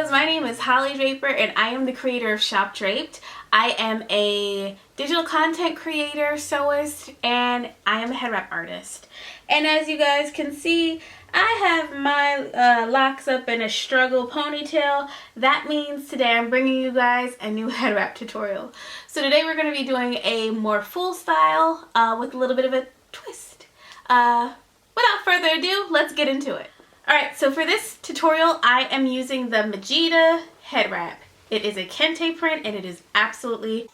Flamingos. My name is Holly Draper and I am the creator of Shop Draped. I am a digital content creator, sewist, and I am a head wrap artist. And as you guys can see, I have my locks up in a struggle ponytail. That means today I'm bringing you guys a new head wrap tutorial. So today we're going to be doing a more full style with a little bit of a twist. Without further ado, let's get into it. Alright, so for this tutorial, I am using the Magida head wrap. It is a kente print and it is absolutely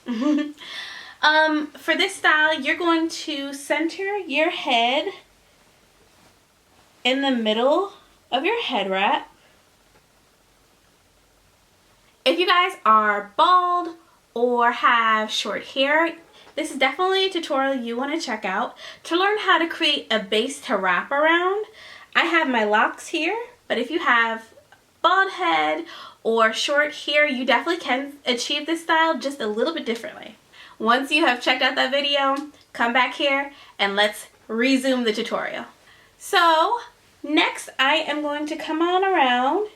for this style, you're going to center your head in the middle of your head wrap. If you guys are bald or have short hair, this is definitely a tutorial you want to check out to learn how to create a base to wrap around. I have my locks here, but if you have bald head or short hair, you definitely can achieve this style just a little bit differently. Once you have checked out that video, come back here and let's resume the tutorial. So next I am going to come on around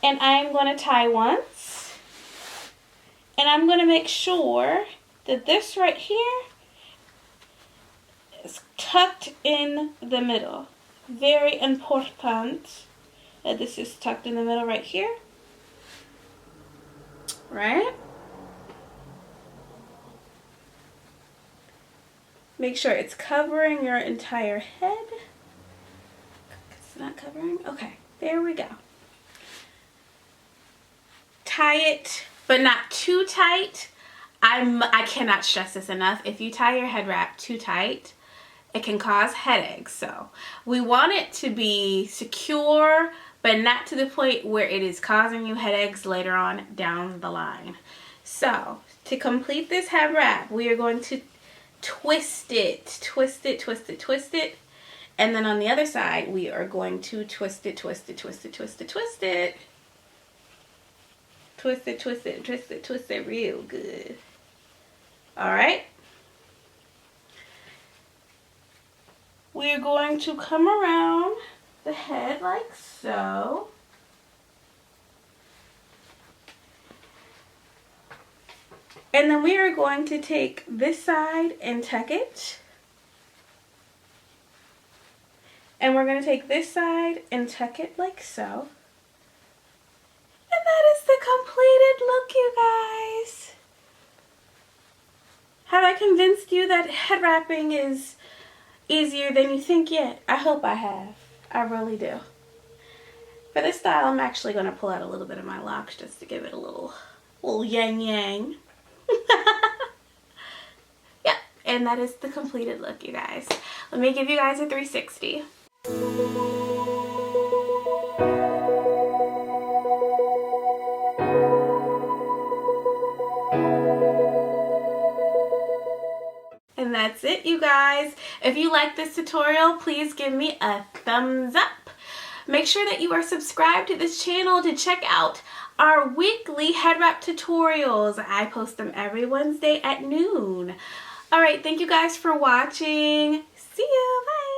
and I am going to tie once, and I'm going to make sure that this right here is tucked in the middle. Very important that this is tucked in the middle right here. Right? Make sure it's covering your entire head. It's not covering? Okay, there we go. Tie it, but not too tight. I cannot stress this enough. If you tie your head wrap too tight, it can cause headaches. So we want it to be secure, but not to the point where it is causing you headaches later on down the line. So to complete this head wrap, we are going to twist it, twist it, twist it, twist it. And then on the other side, we are going to twist it, twist it, twist it, twist it, twist it. Twist it, twist it, twist it, twist it real good. Alright. We're going to come around the head like so. And then we are going to take this side and tuck it. And we're going to take this side and tuck it like so. And that is the completed look, you guys. Have I convinced you that head wrapping is easier than you think yet? I hope I have. I really do. For this style, I'm actually going to pull out a little bit of my locks just to give it a little yang yang. Yep, and that is the completed look, you guys. Let me give you guys a 360. And that's it, you guys. If you like this tutorial, please give me a thumbs up. Make sure that you are subscribed to this channel to check out our weekly head wrap tutorials. I post them every Wednesday at noon. Alright, thank you guys for watching. See you. Bye.